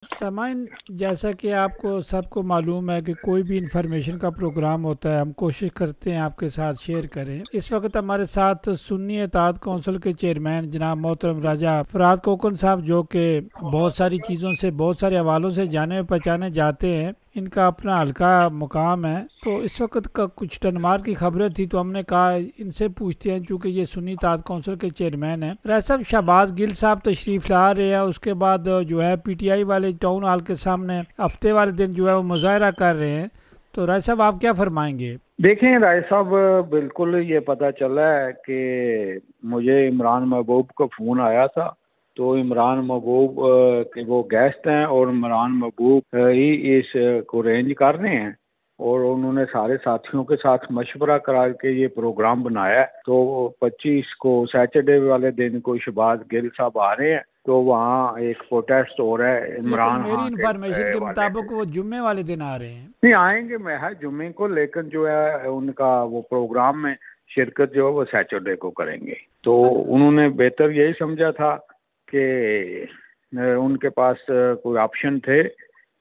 سامعین، جیسا کہ آپ کو سب کو معلوم ہے کہ کوئی بھی انفارمیشن کا پروگرام ہوتا ہے، ہم کوشش کرتے ہیں آپ کے ساتھ شیئر کریں۔ اس وقت ہمارے ساتھ سنی اتحاد کونسل کے چیئرمین جناب محترم راجہ فراد کوکن صاحب، جو کہ بہت ساری چیزوں سے، بہت سارے حوالوں سے جانے پہچانے جاتے ہیں، ان کا اپنا ہلکا مقام ہے۔ تو اس وقت کا کچھ ڈنمار کی خبریں تھی، تو ہم نے کہا ان سے پوچھتے ہیں، چونکہ یہ سنی اتحاد کونسل کے چیئرمین ہیں۔ رائے صاحب، شہباز گل صاحب تشریف لا رہے ہیں، اس کے بعد جو ہے پی ٹی آئی والے ٹاؤن ہال کے سامنے ہفتے والے دن جو ہے وہ مظاہرہ کر رہے ہیں۔ تو رائے صاحب، آپ کیا فرمائیں گے؟ دیکھیں رائے صاحب، بالکل یہ پتہ چلا ہے کہ مجھے عمران محبوب کا فون آیا تھا، تو عمران محبوب کے وہ گیسٹ ہیں اور عمران محبوب ہی اس کو ارینج کر رہے ہیں، اور انہوں نے سارے ساتھیوں کے ساتھ مشورہ کرا کے یہ پروگرام بنایا ہے۔ تو 25 کو سیٹرڈے والے دن کو شہباز گل صاحب آ رہے ہیں، تو وہاں ایک پروٹیسٹ ہو رہا ہے لیکن عمران میری خان انفارمیشن کے والے سے۔ مطابق وہ جمعے والے دن آ رہے ہیں۔ نہیں آئیں گے میں ہے جمعے کو، لیکن جو ہے ان کا وہ پروگرام میں شرکت جو ہے وہ سیٹرڈے کو کریں گے۔ تو انہوں نے بہتر یہی سمجھا تھا کہ ان کے پاس کوئی آپشن تھے،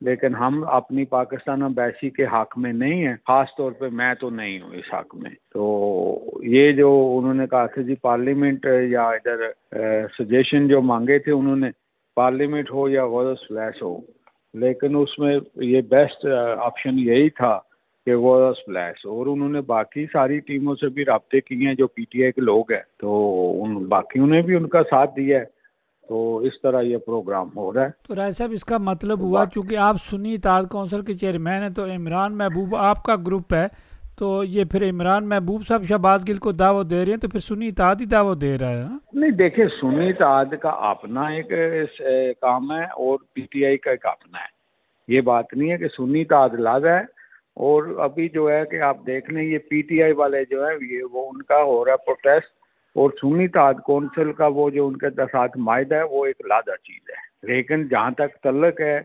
لیکن ہم اپنی پاکستان امبیسی کے حق میں نہیں ہیں، خاص طور پہ میں تو نہیں ہوں اس حق میں۔ تو یہ جو انہوں نے کہا کہ جی پارلیمنٹ یا ادھر سجیشن جو مانگے تھے انہوں نے، پارلیمنٹ ہو یا غوث فلیش ہو، لیکن اس میں یہ بیسٹ آپشن یہی تھا کہ وہ فلیش، اور انہوں نے باقی ساری ٹیموں سے بھی رابطے کیے ہیں جو پی ٹی آئی کے لوگ ہیں، تو ان باقیوں نے بھی ان کا ساتھ دیا ہے۔ تو اس طرح یہ پروگرام ہو رہا ہے۔ تو رائے صاحب، اس کا مطلب ہوا چونکہ آپ سنی اتحاد کونسل کے چیئرمین ہیں، تو عمران محبوب آپ کا گروپ ہے، تو یہ پھر عمران محبوب صاحب شہباز گل کو دعوت دے رہے ہیں، تو پھر سنی اتحاد ہی دعوت دے رہا ہے نا؟ نہیں دیکھیں، سنی اتحاد کا اپنا ایک کام ہے اور پی ٹی آئی کا ایک اپنا ہے۔ یہ بات نہیں ہے کہ سنی اتحاد الگ ہے، اور ابھی جو ہے کہ آپ دیکھ لیں یہ پی ٹی آئی والے جو ہے یہ وہ ان کا ہو رہا ہے پروٹیسٹ، اور سنی اتحاد کونسل کا وہ جو ان کے ساتھ معاہدہ ہے وہ ایک علیحدہ چیز ہے۔ لیکن جہاں تک تعلق ہے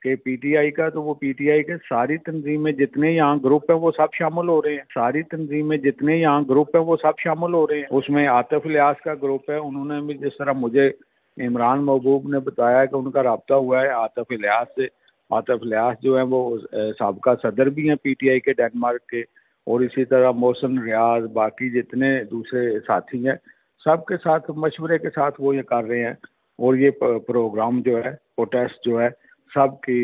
کہ پی ٹی آئی کا، تو وہ پی ٹی آئی کے ساری تنظیمیں جتنے یہاں گروپ ہیں وہ سب شامل ہو رہے ہیں، ساری تنظیمیں جتنے یہاں گروپ ہیں وہ سب شامل ہو رہے ہیں۔ اس میں عاطف الیاس کا گروپ ہے، انہوں نے بھی جس طرح مجھے عمران محبوب نے بتایا کہ ان کا رابطہ ہوا ہے عاطف الیاس سے۔ عاطف الیاس جو ہیں وہ سابقہ صدر بھی ہیں پی ٹی آئی کے ڈنمارک کے، اور اسی طرح محسن ریاض، باقی جتنے دوسرے ساتھی ہیں، سب کے ساتھ مشورے کے ساتھ وہ یہ کر رہے ہیں، اور یہ پروگرام جو ہے پروٹیسٹ جو ہے سب کی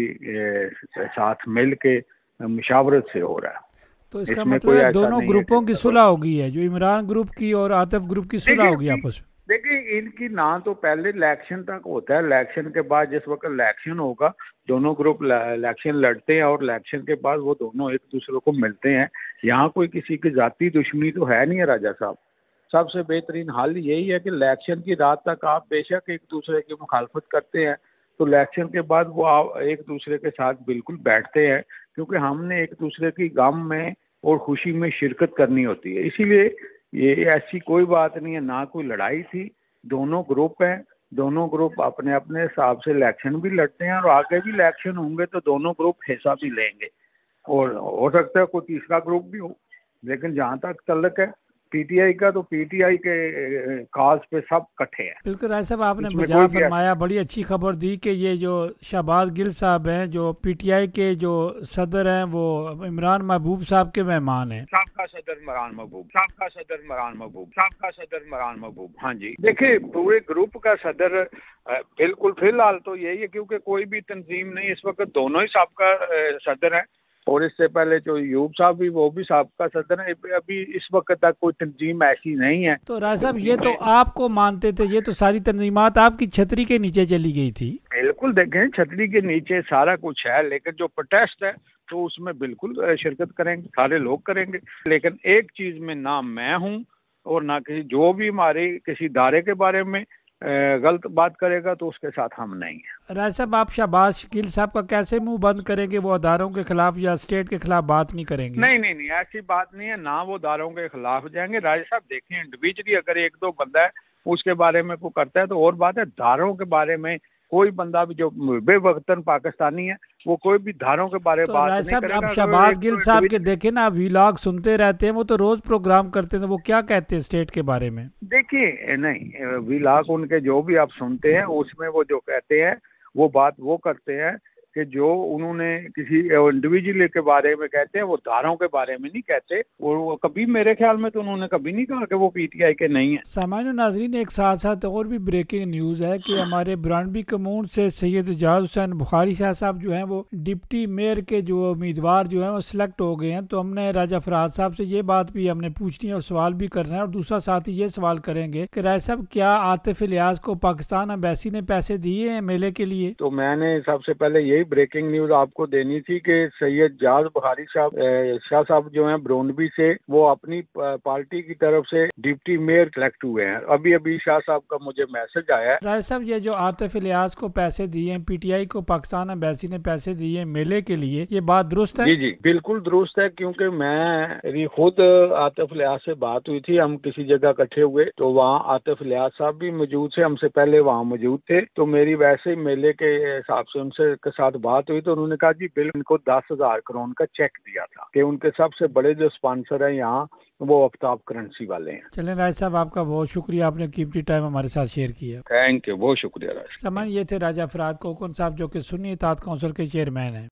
ساتھ مل کے مشاورت سے ہو رہا ہے۔ تو اس کا میں مطلب کوئی ہے ایسا دونوں نہیں ہے گروپوں کی کہ صلح ہو گئی ہے، جو عمران گروپ کی اور عاطف گروپ کی صلح ہو گئی آپس میں۔ دیکھیں ان کی نہ تو پہلے الیکشن تک ہوتا ہے، الیکشن کے بعد جس وقت الیکشن ہوگا دونوں گروپ الیکشن لڑتے ہیں، اور الیکشن کے بعد وہ دونوں ایک دوسرے کو ملتے ہیں۔ یہاں کوئی کسی کی ذاتی دشمنی تو ہے نہیں ہے راجہ صاحب۔ سب سے بہترین حل یہی ہے کہ الیکشن کی رات تک آپ بے شک ایک دوسرے کی مخالفت کرتے ہیں، تو الیکشن کے بعد وہ ایک دوسرے کے ساتھ بالکل بیٹھتے ہیں، کیونکہ ہم نے ایک دوسرے کی غم میں اور خوشی میں شرکت کرنی ہوتی ہے۔ اسی لیے یہ ایسی کوئی بات نہیں ہے، نہ کوئی لڑائی تھی، دونوں گروپ ہیں، دونوں گروپ اپنے اپنے حساب سے الیکشن بھی لڑتے ہیں، اور آگے بھی الیکشن ہوں گے تو دونوں گروپ حصہ بھی لیں گے، اور ہو سکتا ہے کوئی تیسرا گروپ بھی ہو، لیکن جہاں تک تعلق ہے پی ٹی آئی کا، تو پی ٹی آئی کے کاز پہ سب کٹھے ہیں۔ بالکل رائے صاحب، آپ نے اس میں بجا کوئی بھی ایسا فرمایا، بڑی اچھی خبر دی کہ یہ جو شہباز گل صاحب ہیں، جو پی ٹی آئی کے جو صدر ہیں، وہ عمران محبوب صاحب کے مہمان ہیں۔ سابقہ صدر عمران محبوب، سابقہ صدر عمران محبوب، سابقہ صدر عمران محبوب، ہاں جی۔ دیکھیں پورے گروپ کا صدر بالکل فی الحال تو یہی ہے، کیونکہ کوئی بھی تنظیم نہیں اس وقت، دونوں ہی سابقہ صدر ہیں، اور اس سے پہلے جو ایوب صاحب بھی وہ بھی سابقہ صدر ہیں۔ ابھی اس وقت تک کوئی تنظیم ایسی نہیں ہے۔ تو رائے صاحب، یہ تو آپ کو مانتے تھے، یہ تو ساری تنظیمات آپ کی چھتری کے نیچے چلی گئی تھی۔ بالکل، دیکھیں چھتری کے نیچے سارا کچھ ہے، لیکن جو پروٹیسٹ ہے تو اس میں بالکل شرکت کریں گے، سارے لوگ کریں گے، لیکن ایک چیز میں نہ میں ہوں اور نہ کسی، جو بھی ہمارے کسی ادارے کے بارے میں غلط بات کرے گا تو اس کے ساتھ ہم نہیں ہیں۔ رائے صاحب، آپ شہباز گل صاحب کا کیسے منہ بند کریں گے؟ وہ اداروں کے خلاف یا اسٹیٹ کے خلاف بات نہیں کریں گے؟ نہیں نہیں نہیں، ایسی بات نہیں ہے، نہ وہ اداروں کے خلاف جائیں گے۔ راجہ صاحب دیکھیں، انڈیویجلی اگر ایک دو بندہ ہے اس کے بارے میں کوئی کرتا ہے تو اور بات ہے، اداروں کے بارے میں کوئی بندہ بھی جو بے وقتاً پاکستانی ہے وہ کوئی بھی دھاروں کے بارے تو بات رائے نہیں صاحب، کرے اب گا۔ اگر شہباز ایک گل صاحب کے دیکھیں نا، ویلاگ سنتے رہتے ہیں، وہ تو روز پروگرام کرتے ہیں، وہ کیا کہتے ہیں اسٹیٹ کے بارے میں؟ دیکھیے، نہیں ویلاگ ان کے جو بھی آپ سنتے ہیں اس میں وہ جو کہتے ہیں وہ بات وہ کرتے ہیں کہ جو انہوں نے کسی انڈیویجول کے بارے میں کہتے ہیں، وہ دھاروں کے بارے میں نہیں کہتے. وہ کبھی میرے خیال میں تو انہوں نے کبھی نہیں کہا کہ وہ پی ٹی آئی کے نہیں ہیں. سامعین و ناظرین، ایک ساتھ ساتھ اور بھی بریکنگ نیوز ہے کہ ہمارے برانڈی کمون سے سید اعجاز حسین بخاری شاہ صاحب جو ہیں وہ ڈپٹی میئر کے جو امیدوار جو ہیں وہ سلیکٹ ہو گئے ہیں. تو ہم نے راجہ فرہاد صاحب سے یہ بات بھی ہم نے پوچھنی ہے اور سوال بھی کرنا ہے، اور دوسرا ساتھ ہی یہ سوال کریں گے کہ راجہ صاحب کیا عاطف الیاس کو پاکستان ایمبیسی نے پیسے دیے ہیں میلے کے لیے؟ تو میں نے سب سے پہلے یہی بریکنگ نیوز آپ کو دینی تھی کہ سید جاز بخاری شاہ صاحب جو ہیں برونڈبی سے، وہ اپنی پارٹی کی طرف سے ڈپٹی میئر سلیکٹ ہوئے ہیں. ابھی شاہ صاحب کا مجھے میسج آیا ہے. راجہ صاحب یہ جو عاطف الیاس کو پیسے دیے ہیں، پی ٹی آئی کو پاکستان ایمبیسی نے پیسے دیے ہیں میلے کے لیے، یہ بات درست ہے؟ جی بالکل درست ہے، کیونکہ میری خود عاطف الیاس سے بات ہوئی تھی. ہم کسی جگہ اکٹھے ہوئے تو وہاں عاطف الیاس صاحب بھی موجود تھے، ہم سے پہلے وہاں موجود تھے. تو میری ویسے ہی میلے کے حساب سے ان سے کے ساتھ بات ہوئی تو انہوں نے کہا جی بل ان کو 10,000 کروڑ کا چیک دیا تھا کہ ان کے سب سے بڑے جو اسپانسر ہیں یہاں وہ آفتاب کرنسی والے ہیں. چلیں راجہ صاحب، آپ کا بہت شکریہ، آپ نے قیمتی ٹائم ہمارے ساتھ شیئر کیا. تھینک یو، بہت شکریہ راجہ. سامان، یہ تھے راجہ فرہاد کوکن صاحب جو کہ سنی اطاعت کونسل کے چیئرمین ہیں.